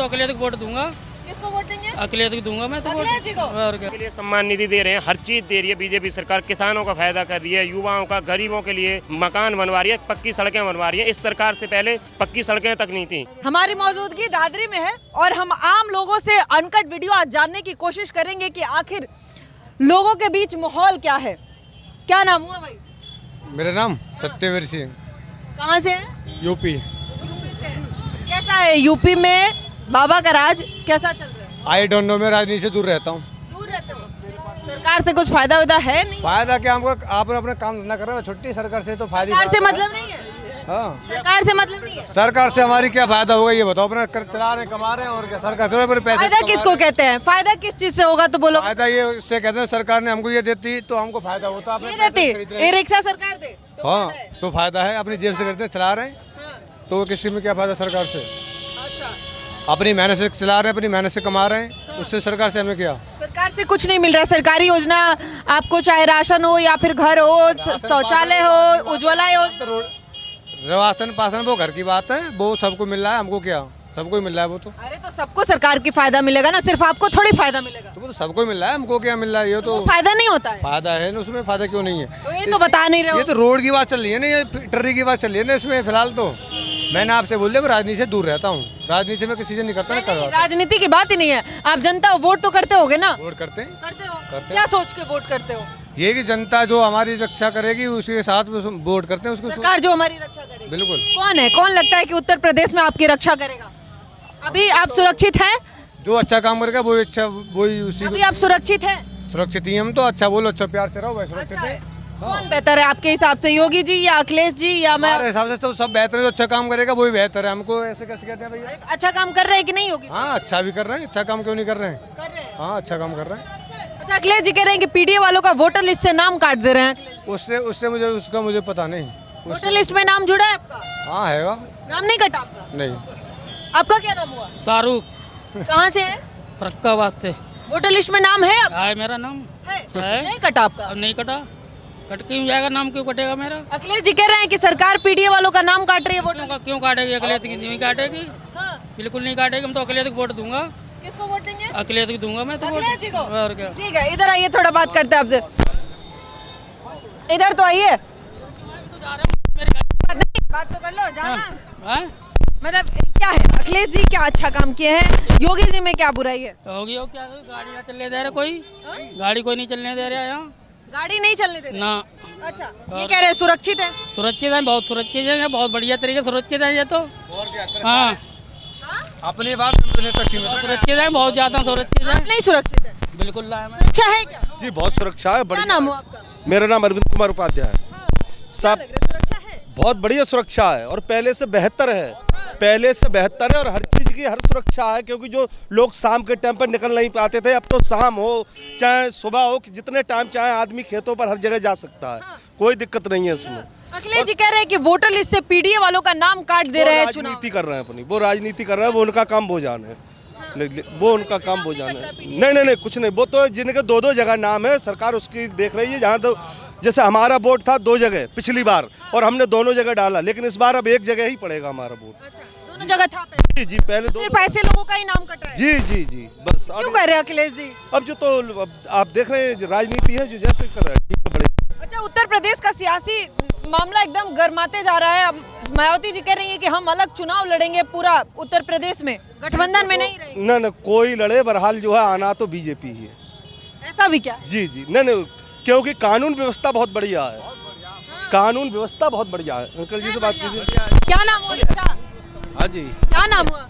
तो अखिलेश को वोट दूंगा। किसको वोट देंगे? अखिलेश को दूंगा मैं तो वोट। अखिलेश जी को? और क्या। के लिए सम्मान निधि दे रहे हैं, हर चीज दे रही है बीजेपी सरकार। किसानों का फायदा कर रही है, युवाओं का, गरीबों के लिए मकान बनवा रही है, पक्की सड़कें बनवा रही है। इस सरकार से पहले पक्की सड़कें तक नहीं थी। हमारी मौजूदगी दादरी में है और हम आम लोगों से अनकट वीडियो आज जानने की कोशिश करेंगे कि आखिर लोगों के बीच माहौल क्या है। क्या नाम हुआ भाई? मेरा नाम सत्यवीर सिंह, कहाँ से है? यूपी। कैसा है यूपी में बाबा का राज, कैसा चल रहा है? आई डोंट नो, मैं राजनीति से दूर रहता हूँ। दूर रहते हो? सरकार से कुछ फायदा वायदा है नहीं? फायदा क्या, हमको आप अपना काम धंधा कर रहे हो, छुट्टी सरकार से तो फायदा। सरकार से मतलब नहीं है? हाँ, सरकार से मतलब नहीं है? सरकार से हमारी क्या फायदा होगा ये बताओ। अपना चला रहे, कमा रहे हैं, और क्या सरकार थोड़े पर पैसे फायदा किसको कहते हैं? फायदा किस चीज से होगा तो बोलो। फायदा ये इससे कहते हैं सरकार ने हमको ये देती तो हमको फायदा होता। ये देती, ई रिक्शा सरकार दे तो हाँ, फायदा है। तो फायदा है। अपनी जेब से करते हैं, चला रहे हैं, हाँ, तो किसी में क्या फायदा सरकार से? अच्छा। अपनी मेहनत से चला रहे हैं, अपनी मेहनत से कमा रहे हैं, उससे सरकार से हमें क्या? सरकार से कुछ नहीं मिल रहा है। सरकारी योजना आपको चाहे राशन हो या फिर घर हो, शौचालय हो, उज्ज्वला हो। राशन पासन वो घर की बात है, वो सबको मिल रहा है, हमको क्या? सबको ही मिल रहा है वो तो। अरे तो सबको सरकार की फायदा मिलेगा ना, सिर्फ आपको थोड़ी फायदा मिलेगा। तो वो तो सबको मिल रहा है, हमको क्या मिल रहा है? ये तो फायदा नहीं होता है फायदा है ना, उसमें फायदा क्यों नहीं है? तो ये तो बता नहीं रहे हो। ये तो रोड की बात चल रही है ना, ये टर्री की बात चल रही है ना इसमें। फिलहाल तो मैंने आपसे बोल दिया, मैं राजनीति से दूर रहता हूँ। राजनीति में किसी से नहीं करता ना, नहीं, करवा। राजनीति की बात ही नहीं है। आप जनता वोट तो करते होगे ना? वोट करते हैं, करते हो। करते क्या सोच के वोट करते हो? ये कि जनता जो हमारी रक्षा करेगी उसी के साथ वोट करते हैं उसको। सरकार जो हमारी रक्षा करेगी। बिल्कुल। कौन है, कौन लगता है कि उत्तर प्रदेश में आपकी रक्षा करेगा? अभी आप सुरक्षित हैं? जो अच्छा काम करेगा वही अच्छा, वही उसी अभी आप सुरक्षित हैं? सुरक्षित ही हम तो। अच्छा बोलो, अच्छा प्यार से रहो, वैसे सुरक्षित अच्छा है। है। कौन बेहतर है आपके हिसाब से, योगी जी या अखिलेश जी या मैं? हमारे हिसाब से तो सब बेहतर है। जो अच्छा काम करेगा वही बेहतर है। हमको ऐसे कैसे कहते हैं भैया? अच्छा काम कर रहे हैं कि नहीं योगी? हाँ, अच्छा भी कर रहे हैं। अच्छा काम क्यों नहीं कर रहे हैं? कर रहे हैं। हाँ, अच्छा काम कर रहे हैं। अच्छा, अखिलेश जी कह रहे हैं कि पीडीए वालों का वोटर लिस्ट से नाम काट दे रहे हैं। उससे उससे मुझे उसका मुझे पता नहीं। वोटर लिस्ट में नाम जुड़ा है आपका? हाँ हैगा। नाम नहीं कटा आपका? नहीं। आपका क्या नाम हुआ? शाहरुख, कहाँ से है? फरक्काबाद से वोटर लिस्ट में नाम है आपका? है मेरा नाम। है। नहीं कटा आपका? अब नहीं कटा, कट क्यों जाएगा? नाम क्यों कटेगा मेरा? अखिलेश जी कह रहे हैं कि सरकार पीडीए वालों का नाम काट रही है वोटर। क्यों काटेगी? अखिलेश की नहीं काटेगी, हाँ। बिल्कुल नहीं काटेगी। हम तो अखिलेश को वोट दूंगा। किसको वोट देंगे? अखिलेश को दूंगा मैं तो वोट। अखिलेश जी को? और क्या। ठीक है, इधर आइए, थोड़ा बात करते हैं आपसे। इधर तो आइए, बात तो कर लो, जाना। हाँ? मतलब क्या है, अखिलेश जी क्या अच्छा काम किए हैं, योगी जी में क्या बुराई है? होगी हो क्या? गाड़ी ना चलने दे रहे कोई, गाड़ी कोई नहीं चलने दे रहा यहाँ गाड़ी नहीं चलने दे रहे? ना। अच्छा, ये कह रहे हैं सुरक्षित है? सुरक्षित है, बहुत सुरक्षित है, बहुत बढ़िया तरीके सुरक्षित है ये तो। हाँ, अपनी बात सुरक्षित है, बहुत ज्यादा सुरक्षित है। नहीं सुरक्षित है? बिल्कुल लाए मैं। सुरक्षा है क्या? जी बहुत सुरक्षा है। क्या नाम हुआ आपका? मेरा नाम अरविंद कुमार उपाध्याय है। क्या लग रहा है, सुरक्षा है? बहुत बढ़िया सुरक्षा है और पहले से बेहतर है। पहले से बेहतर है और हर चीज़ की हर सुरक्षा है, क्योंकि जो लोग शाम के टाइम पर निकल नहीं पाते थे, अब तो शाम हो चाहे सुबह हो, कि जितने टाइम चाहे आदमी खेतों पर हर जगह जा सकता है। कोई दिक्कत नहीं है इसमें। अखिलेश जी कह रहे हैं कि वोटर लिस्ट से पीडीए वालों का नाम काट दे रहे हैं चुनाव। राजनीति कर रहे हैं अपनी, वो राजनीति कर रहे हैं, वो उनका काम वो जाने है। वो उनका काम वो जाने है। नहीं नहीं कुछ नहीं, वो तो जिनके दो दो जगह नाम है, सरकार उसकी देख रही है। जहाँ तो जैसे हमारा वोट था 2 जगह पिछली बार और हमने दोनों जगह डाला, लेकिन इस बार अब 1 जगह ही पड़ेगा हमारा वोट। अच्छा, दोनों जगह था पहले? जी पहले सिर्फ ऐसे लोगों का ही नाम कटा है? जी जी जी बस। क्यों कर रहे हैं अखिलेश जी? अब जो तो अब आप देख रहे हैं राजनीति है, जो जैसे कर रहा है। अच्छा, उत्तर प्रदेश का सियासी मामला एकदम गर्माते जा रहा है। अब मायावती जी कह रही है कि हम अलग चुनाव लड़ेंगे पूरा उत्तर प्रदेश में, गठबंधन में नहीं रहेंगे। ना कोई लड़े, बहरहाल जो है आना तो बीजेपी ही है। ऐसा भी क्या? जी जी नहीं, क्योंकि कानून व्यवस्था बहुत बढ़िया है। कानून व्यवस्था बहुत बढ़िया है। अंकल जी से बात कीजिए। क्या नाम हुआ? अच्छा, हाँ जी। क्या नाम हुआ?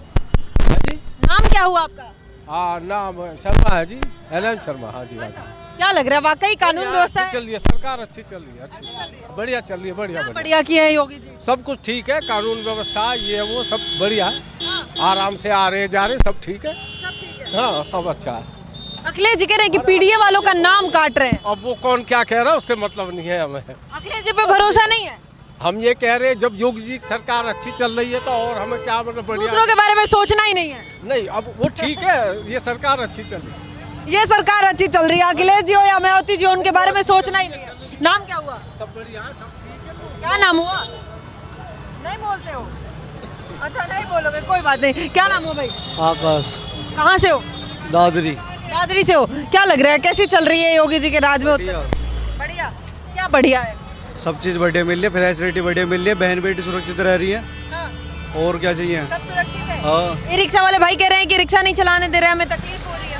हाँ जी। नाम क्या हुआ आपका? हाँ, नाम शर्मा है जी, एलन शर्मा। हाँ जी, हाँ जी। क्या लग रहा है, वाकई कानून व्यवस्था अच्छी चल रही है, सरकार अच्छी चल रही है, अच्छी बढ़िया चल रही है, बढ़िया बढ़िया। बढ़िया किए हैं योगी जी। सब कुछ ठीक है, कानून व्यवस्था ये वो सब बढ़िया है। आराम से आ रहे जा रहे, सब ठीक है। सब ठीक है। हाँ, सब अच्छा है। अखिलेश जी कह रहे हैं कि पीडीए वालों का नाम काट रहे हैं। अब वो कौन क्या कह रहा है उससे मतलब नहीं है हमें। अखिलेश जी पे भरोसा नहीं है? हम ये कह रहे हैं जब योगी जी की सरकार अच्छी चल रही है तो और हमें क्या मतलब बढ़िया। दूसरों के बारे में सोचना ही नहीं है? नहीं, अब वो ठीक है, ये सरकार अच्छी चल रही है। ये सरकार अच्छी चल रही है, अखिलेश जी हो या मायावती जी हो, उनके बारे में सोचना ही नहीं है। नाम क्या हुआ? सब बढ़िया है, सब ठीक है। क्या नाम हुआ? नहीं बोलते हो? अच्छा नहीं बोलोगे, कोई बात नहीं। क्या नाम हो भाई? आकाश। कहाँ से हो? दादरी। दादरी से हो। क्या लग रहा है, कैसी चल रही है योगी जी के राज में? बढ़िया। क्या बढ़िया है? सब चीज़ बढ़िया मिल रही है, फैसिलिटी बढ़िया मिल रही है, बहन बेटी सुरक्षित रह रही है। हाँ। और क्या चाहिए? सब सुरक्षित है। हाँ। ये रिक्शा वाले भाई कह रहे हैं कि रिक्शा नहीं चलाने दे रहे हैं, हमें तकलीफ हो रही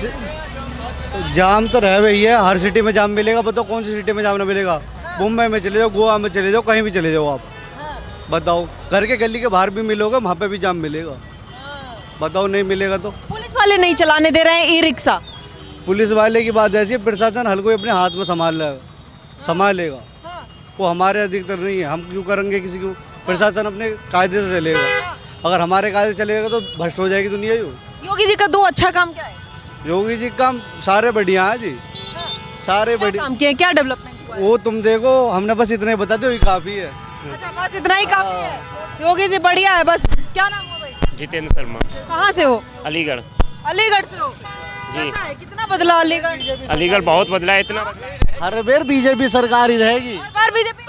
है। जाम तो रह वही है, हर सिटी में जाम मिलेगा। बताओ कौन सी सिटी में जाम ना मिलेगा? मुंबई में चले जाओ, गोवा में चले जाओ, कहीं भी चले जाओ आप। बताओ, घर के गली के बाहर भी मिलोगे, वहाँ पे भी जाम मिलेगा। बताओ नहीं मिलेगा तो? पुलिस वाले नहीं चलाने दे रहे हैं ई रिक्शा। पुलिस वाले की बात ऐसी है, प्रशासन हर कोई अपने हाथ में संभाल लेगा। वो हमारे अधिकतर नहीं है, हम क्यों करेंगे किसी को? प्रशासन अपने कायदे से चलेगा। अगर हमारे कायदे चलेगा तो भ्रष्ट हो जाएगी दुनिया। योगी जी का दो अच्छा काम क्या है? योगी जी काम सारे बढ़िया है जी, सारे बढ़िया काम किए, क्या डेवलपमेंट हुआ है? वो तुम देखो, हमने बस इतना ही बता दो, ये काफी है। अच्छा, बस इतना ही काफी है। योगी जी बढ़िया है बस। क्या नाम हो भाई? जितेंद्र शर्मा। कहाँ से हो? अलीगढ़। अलीगढ़ से हो? जी। कैसा है, कितना बदला अलीगढ़? अलीगढ़ बहुत बदला है, इतना बदला है, हर बार बीजेपी सरकार ही रहेगी। हर बार बीजेपी।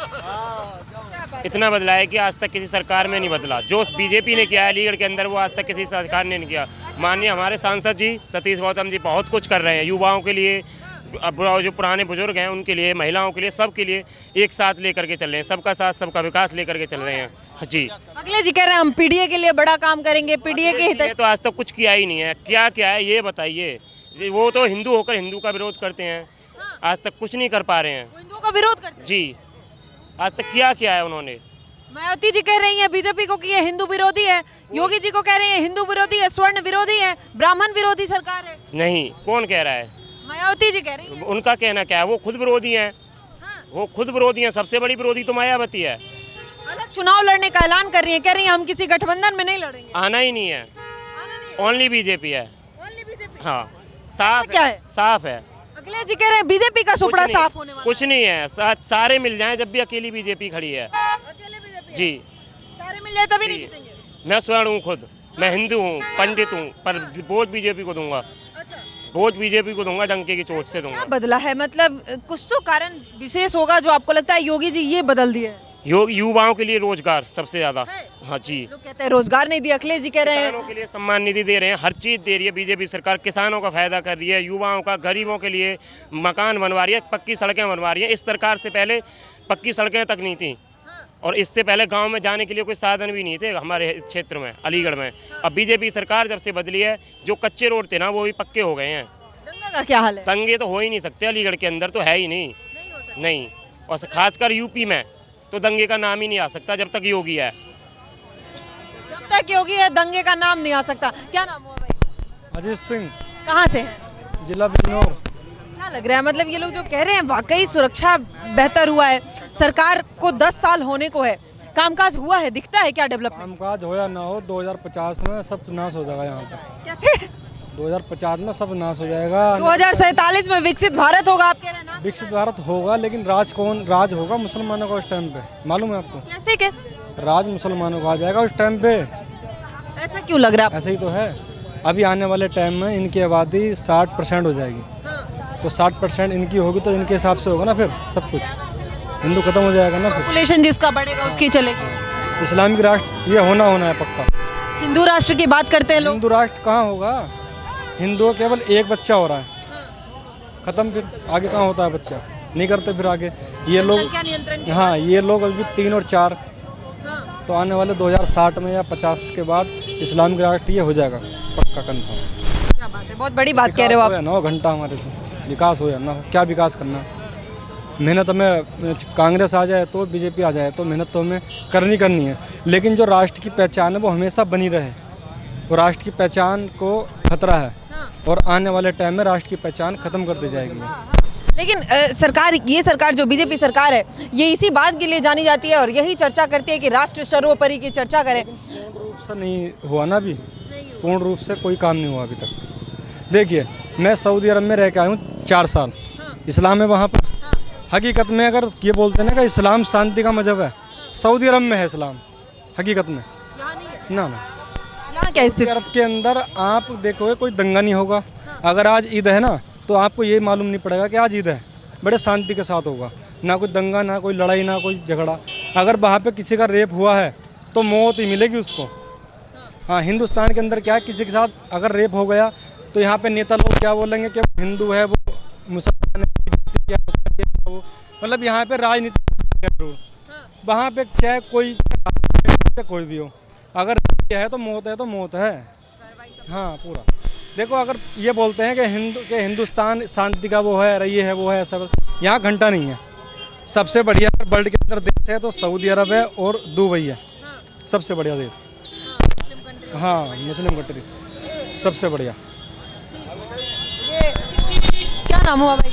इतना बदला है कि आज तक किसी सरकार में नहीं बदला। जो बीजेपी ने किया है अलीगढ़ के अंदर, वो आज तक किसी सरकार ने नहीं किया। माननीय हमारे सांसद जी सतीश गौतम जी बहुत कुछ कर रहे हैं युवाओं के लिए, अब जो पुराने बुजुर्ग हैं उनके लिए, महिलाओं के लिए, सबके लिए एक साथ लेकर के चल रहे हैं। सबका साथ सबका विकास लेकर के चल रहे हैं जी। अखिलेश जी कह रहे हैं हम पीडीए के लिए बड़ा काम करेंगे, पीडीए के हित। ये तो आज तक कुछ किया ही नहीं है। क्या क्या है ये बताइए। वो तो हिंदू होकर हिंदू का विरोध करते हैं, आज तक कुछ नहीं कर पा रहे हैं। हिंदुओं का विरोध करते हैं जी, आज तक क्या किया है उन्होंने। मायावती जी कह रही है बीजेपी को कि ये हिंदू विरोधी है, योगी जी को कह रही है हिंदू विरोधी है, स्वर्ण विरोधी है, ब्राह्मण विरोधी सरकार है। नहीं, कौन कह रहा है? मायावती जी कह रही है। उनका कहना क्या है? वो खुद विरोधी हैं। वो खुद विरोधी हैं। सबसे बड़ी विरोधी तो मायावती है। अलग चुनाव लड़ने का ऐलान कर रही है, कह रही है हम किसी गठबंधन में नहीं लड़ेंगे। आना ही नहीं है, ओनली बीजेपी है। हाँ, साफ क्या है? साफ है। अखिलेश जी कह रहे हैं बीजेपी का सुपड़ा साफ होने वाला कुछ नहीं है, सारे मिल जाएं जब भी अकेली बीजेपी खड़ी है। अकेले बीजेपी जी, सारे मिल जाए तभी नहीं जीतेंगे। मैं स्वर्ण हूँ, खुद मैं हिंदू हूँ, पंडित हूँ, पर वोट बीजेपी को दूंगा। वोट बीजेपी को दूंगा, डंके की चोट से दूंगा। क्या बदला है, मतलब कुछ तो कारण विशेष होगा जो आपको लगता है योगी जी ये बदल दिए? युवाओं के लिए रोजगार सबसे ज्यादा। हाँ जी, लोग कहते हैं रोजगार नहीं दिया, अखिलेश जी कह रहे हैं किसानों के लिए सम्मान निधि दे रहे हैं, हर चीज दे रही है बीजेपी सरकार। किसानों का फायदा कर रही है, युवाओं का, गरीबों के लिए मकान बनवा रही है, पक्की सड़कें बनवा रही है। इस सरकार से पहले पक्की सड़कें तक नहीं थी, और इससे पहले गांव में जाने के लिए कोई साधन भी नहीं थे हमारे क्षेत्र में, अलीगढ़ में। अब बीजेपी सरकार जब से बदली है, जो कच्चे रोड थे ना वो भी पक्के हो गए हैं। दंगा का क्या हाल है? दंगे तो हो ही नहीं सकते, अलीगढ़ के अंदर तो है ही नहीं, नहीं। और खासकर यूपी में तो दंगे का नाम ही नहीं आ सकता जब तक योगी है। जब तक योगी है दंगे का नाम नहीं आ सकता। क्या नाम हुआ भाई? अजीत सिंह, कहाँ से हैं? जिला बिजनौर। क्या लग रहा है, मतलब ये लोग जो कह रहे हैं वाकई सुरक्षा बेहतर हुआ है, सरकार को 10 साल होने को है, कामकाज हुआ है, दिखता है क्या डेवलपमेंट? कामकाज हो या ना हो, 2050 में सब नाश हो जाएगा यहाँ पर। कैसे? 2050 में सब नाश हो जाएगा। 2047 में विकसित भारत होगा आप कह रहे हैं ना? विकसित भारत होगा, लेकिन राज होगा मुसलमानों का उस टाइम पे। मालूम है आपको? कैसे कैसे? राज मुसलमानों का आ जाएगा उस टाइम पे। ऐसा क्यों लग रहा है? ऐसे ही तो है। अभी आने वाले टाइम में इनकी आबादी 60% हो जाएगी, तो 60% इनकी होगी तो इनके हिसाब से होगा ना फिर सब कुछ। हिंदू खत्म हो जाएगा ना फिर। पॉपुलेशन जिसका बढ़ेगा उसकी चलेगी। इस्लामिक राष्ट्र ये होना है पक्का। हिंदू राष्ट्र की बात करते हैं लोग। हिंदू राष्ट्र कहाँ होगा? हिंदू केवल एक बच्चा हो रहा है, खत्म। फिर आगे कहाँ होता है बच्चा? नहीं करते फिर आगे ये लोग। हाँ, ये लोग अभी 3 और 4, तो आने वाले 2060 में या 50 के बाद इस्लामिक राष्ट्र ये हो जाएगा पक्का, कंफर्म। क्या बात है, बहुत बड़ी बात कह रहे हो आप। 9 घंटा हमारे से विकास हो या ना हो, क्या विकास करना? मेहनत हमें कांग्रेस आ जाए तो बीजेपी आ जाए तो मेहनत तो हमें करनी है, लेकिन जो राष्ट्र की पहचान है वो हमेशा बनी रहे। वो राष्ट्र की पहचान को खतरा है, और आने वाले टाइम में राष्ट्र की पहचान खत्म कर दी जाएगी। लेकिन ये सरकार जो बीजेपी सरकार है ये इसी बात के लिए जानी जाती है और यही चर्चा करती है कि राष्ट्र सर्वोपरि की चर्चा करें। पूर्ण रूप से नहीं हुआ ना अभी, पूर्ण रूप से कोई काम नहीं हुआ अभी तक। देखिए, मैं सऊदी अरब में रह के आया हूँ 4 साल। इस्लाम है वहाँ पर। हकीकत में अगर ये बोलते हैं ना कि इस्लाम शांति का मजहब है, सऊदी अरब में है इस्लाम हकीकत में ना। यहाँ क्या स्थिति? अरब के अंदर आप देखोगे कोई दंगा नहीं होगा। अगर आज ईद है ना तो आपको ये मालूम नहीं पड़ेगा कि आज ईद है, बड़े शांति के साथ होगा, ना कोई दंगा, ना कोई लड़ाई, ना कोई झगड़ा। अगर वहाँ पे किसी का रेप हुआ है तो मौत ही मिलेगी उसको। हाँ, हिंदुस्तान के अंदर क्या है, किसी के साथ अगर रेप हो गया तो यहाँ पे नेता लोग क्या बोलेंगे कि वो हिंदू है, वो मुसलमान है, वो मतलब यहाँ पे राजनीति। वहाँ पे चाहे कोई भी हो, अगर है तो मौत है। हाँ पूरा। देखो, अगर ये बोलते हैं कि हिंदुस्तान शांति का वो है, ये है वो है, सब यहाँ घंटा नहीं है। सबसे बढ़िया वर्ल्ड के अंदर देश है तो सऊदी अरब है और दुबई है। सबसे बढ़िया देश। हाँ, मुस्लिम कंट्री सबसे बढ़िया। क्या नाम हुआ भाई?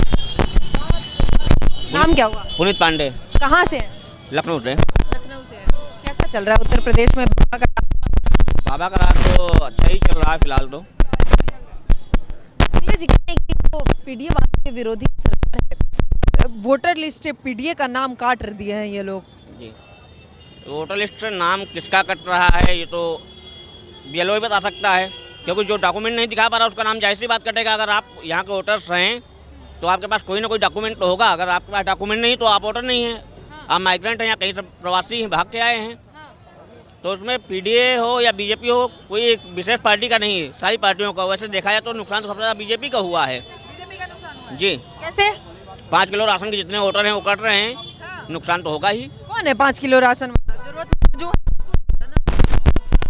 नाम क्या हुआ? पुनीत पांडे। कहाँ से हैं? लखनऊ से। लखनऊ से हैं। कैसा चल रहा है उत्तर प्रदेश में बाबा का राज तो अच्छा ही चल रहा है फिलहाल तो। अखिलेश जी कहते हैं कि जो पीडीए वालों के विरोधी सरकार है, वोटर लिस्ट से पीडीए का नाम काट दिए हैं ये लोग। जी, तो वोटर लिस्ट से नाम किसका कट रहा है ये तो बीएलओ ही बता सकता है, क्योंकि जो डॉक्यूमेंट नहीं दिखा पा रहा उसका नाम जाहिर सी बात कटेगा। अगर आप यहाँ के वोटर्स हैं तो आपके पास कोई ना कोई डॉक्यूमेंट तो होगा। अगर आपके पास डॉक्यूमेंट नहीं तो आप वोटर नहीं हैं, आप माइग्रेंट हैं या कहीं से प्रवासी भाग के आए हैं। तो उसमें पीडीए हो या बीजेपी हो, कोई एक विशेष पार्टी का नहीं है, सारी पार्टियों का। वैसे देखा जाए तो नुकसान तो सबसे ज़्यादा बीजेपी का हुआ है। बीजेपी का नुकसान हुआ है? जी। कैसे? 5 किलो राशन के जितने वोटर हैं वो कट रहे हैं, नुकसान तो होगा ही। कौन है 5 किलो राशन वाला? जरूरत जो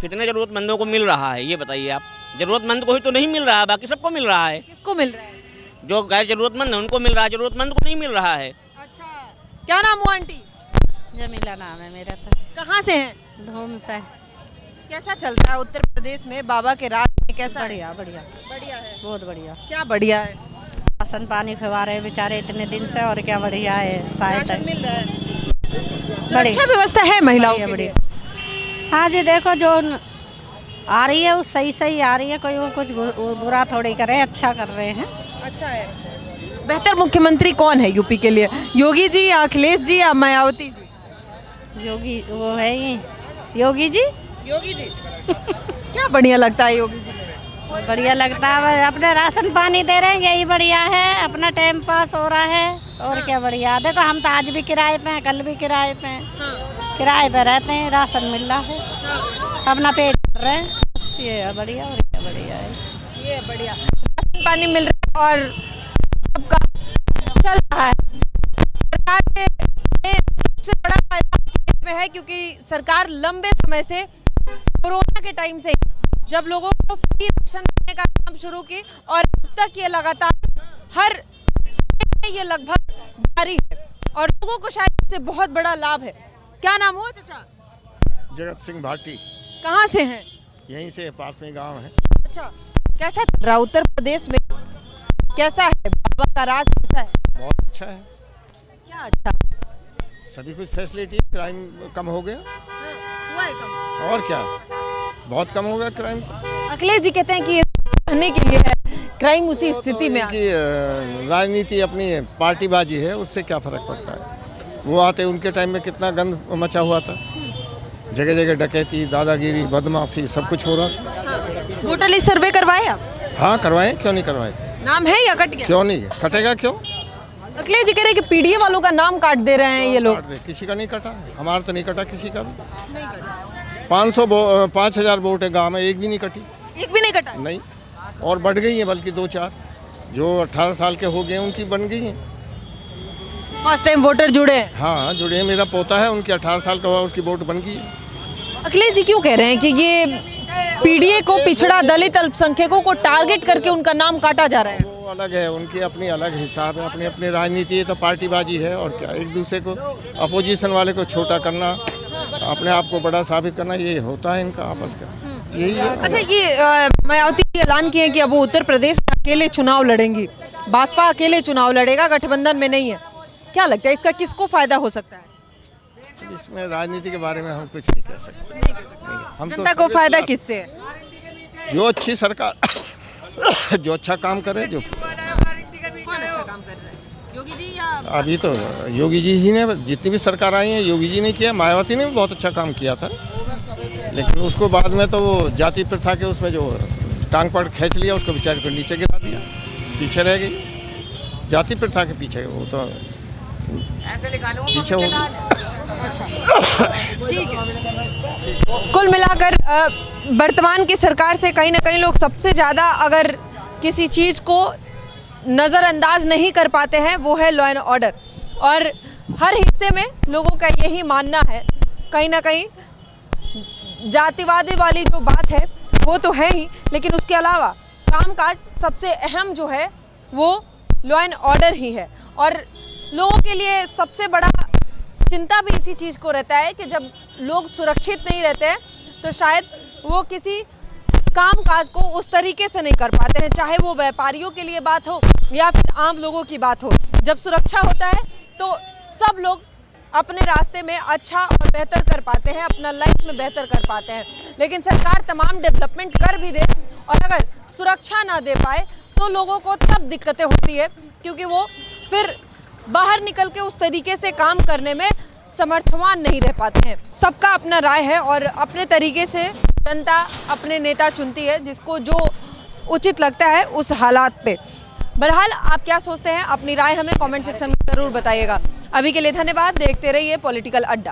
कितने ज़रूरतमंदों को मिल रहा है ये बताइए आप? ज़रूरतमंद को ही तो नहीं मिल रहा है, बाकी सबको मिल रहा है। किसको मिल रहा है? जो गैर ज़रूरतमंद है उनको मिल रहा है, ज़रूरतमंद को नहीं मिल रहा है। अच्छा, क्या नाम हुआ आंटी? जमीला नाम है मेरा। तो कहाँ से हैं? धूम से। कैसा चल रहा है उत्तर प्रदेश में बाबा के राज में? कैसा? बढ़िया बढ़िया बढ़िया है। बहुत बढ़िया। क्या बढ़िया है? राशन पानी खवा रहे हैं बेचारे इतने दिन से, और क्या बढ़िया है, सहायता राशन मिल रहा है, सुरक्षा व्यवस्था है महिलाओं के लिए। हाँ जी, देखो जो आ रही है वो सही आ रही है, कोई वो कुछ बुरा थोड़ी कर रहे हैं, अच्छा कर रहे हैं। अच्छा है। बेहतर मुख्यमंत्री कौन है यूपी के लिए? योगी जी या अखिलेश जी या मायावती जी? योगी वो है ही, योगी जी। योगी जी क्या बढ़िया लगता है योगी जी? बढ़िया लगता है, अपने राशन पानी दे रहे हैं, यही बढ़िया है, अपना टाइम पास हो रहा है। और क्या बढ़िया। देखो, हम तो आज भी किराए पे हैं, कल भी किराए पे हैं, किराए पे रहते हैं, राशन मिल रहा है, अपना पेट भर रहे हैं, बस ये है बढ़िया। और क्या बढ़िया है, ये बढ़िया। राशन पानी मिल रहा है और सबका चल रहा है। सरकार के ये सबसे बड़ा फायदा में है, क्योंकि सरकार लंबे समय से कोरोना के टाइम से जब लोगों को फ्री राशन देने का काम शुरू की, और अब तक ये लगातार हर समय ये लगभग जारी है, और लोगों को शायद इससे बहुत बड़ा लाभ है। क्या नाम हुआ चाचा? जगत सिंह भाटी। कहाँ से हैं? यहीं से पास में गांव है। अच्छा, कैसा चल रहा उत्तर प्रदेश में? कैसा है बाबा का राज? कैसा है? बहुत अच्छा है। क्या अच्छा? सभी कुछ फैसिलिटी, क्राइम कम हो गया। हुआ है कम? और क्या, बहुत कम हो गया क्राइम। अखिलेश जी कहते हैं कि ये रहने के लिए है, क्राइम उसी स्थिति में कि राजनीति अपनी पार्टीबाजी है, उससे क्या फर्क पड़ता है। वो आते उनके टाइम में कितना गंद मचा हुआ था, जगह जगह डकैती, दादागिरी, बदमाशी, सब कुछ हो रहा था। वोटर लिस्ट सर्वे करवाए आप? हाँ करवाएं, क्यों नहीं करवाए? नाम है या कट गया? क्यों नहीं कटेगा, क्यों? अखिलेश जी कह रहे हैं कि पीडीए वालों का नाम काट दे रहे हैं ये लोग। किसी का नहीं कटा, हमारा तो नहीं कटा, किसी का भी नहीं कटा। 5,000 वोट है गाँव में, एक भी नहीं कटी। एक भी नहीं कटा? नहीं, और बढ़ गई है, बल्कि 2-4 जो 18 साल के हो गए उनकी बन गई हैं। फर्स्ट टाइम वोटर जुड़े हैं? हाँ जुड़े हैं, मेरा पोता है, उनके 18 साल का हुआ, उसकी वोट बन गई है। अखिलेश जी क्यों कह रहे हैं कि ये पीडीए को, पिछड़ा दलित अल्पसंख्यकों को टारगेट करके उनका नाम काटा जा रहा है? वो अलग है, उनकी अपनी अलग हिसाब है, अपनी अपनी राजनीति है, तो पार्टीबाजी है। और क्या, एक दूसरे को, अपोजिशन वाले को छोटा करना, अपने आप को बड़ा साबित करना, ये होता है इनका आपस का, यही है। अच्छा, ये मायावती जी ऐलान किए कि अब वो उत्तर प्रदेश में अकेले चुनाव लड़ेंगी, भाजपा अकेले चुनाव लड़ेगा, गठबंधन में नहीं है। क्या लगता है इसका किसको फायदा हो सकता है? इसमें राजनीति के बारे में हम कुछ नहीं कह सकते। हम जनता को फायदा किससे है? जो अच्छी सरकार जो अच्छा काम करे। जो कौन अच्छा काम कर रहा है, योगी जी या? अभी तो योगी जी ही ने, जितनी भी सरकार आई है योगी जी ने किया। मायावती ने भी बहुत अच्छा काम किया था, लेकिन उसको बाद में तो वो जाति प्रथा के उसमें जो टांग पड़ खींच लिया, उसको बेचारे को नीचे गिरा दिया, पीछे रह गई। जाति प्रथा के पीछे वो तो पीछे हो गई। अच्छा, ठीक है। कुल मिलाकर वर्तमान की सरकार से कहीं ना कहीं लोग सबसे ज़्यादा अगर किसी चीज़ को नज़रअंदाज नहीं कर पाते हैं वो है लॉ एंड ऑर्डर, और हर हिस्से में लोगों का यही मानना है। कहीं ना कहीं जातिवादी वाली जो बात है वो तो है ही, लेकिन उसके अलावा कामकाज सबसे अहम जो है वो लॉ एंड ऑर्डर ही है। और लोगों के लिए सबसे बड़ा चिंता भी इसी चीज़ को रहता है कि जब लोग सुरक्षित नहीं रहते हैं तो शायद वो किसी कामकाज को उस तरीके से नहीं कर पाते हैं, चाहे वो व्यापारियों के लिए बात हो या फिर आम लोगों की बात हो। जब सुरक्षा होता है तो सब लोग अपने रास्ते में अच्छा और बेहतर कर पाते हैं, अपना लाइफ में बेहतर कर पाते हैं। लेकिन सरकार तमाम डेवलपमेंट कर भी दे और अगर सुरक्षा ना दे पाए तो लोगों को तब दिक्कतें होती है, क्योंकि वो फिर बाहर निकल के उस तरीके से काम करने में समर्थवान नहीं रह पाते हैं। सबका अपना राय है और अपने तरीके से जनता अपने नेता चुनती है जिसको जो उचित लगता है उस हालात पे। बहरहाल आप क्या सोचते हैं, अपनी राय हमें कमेंट सेक्शन में ज़रूर बताइएगा। अभी के लिए धन्यवाद, देखते रहिए पॉलिटिकल अड्डा।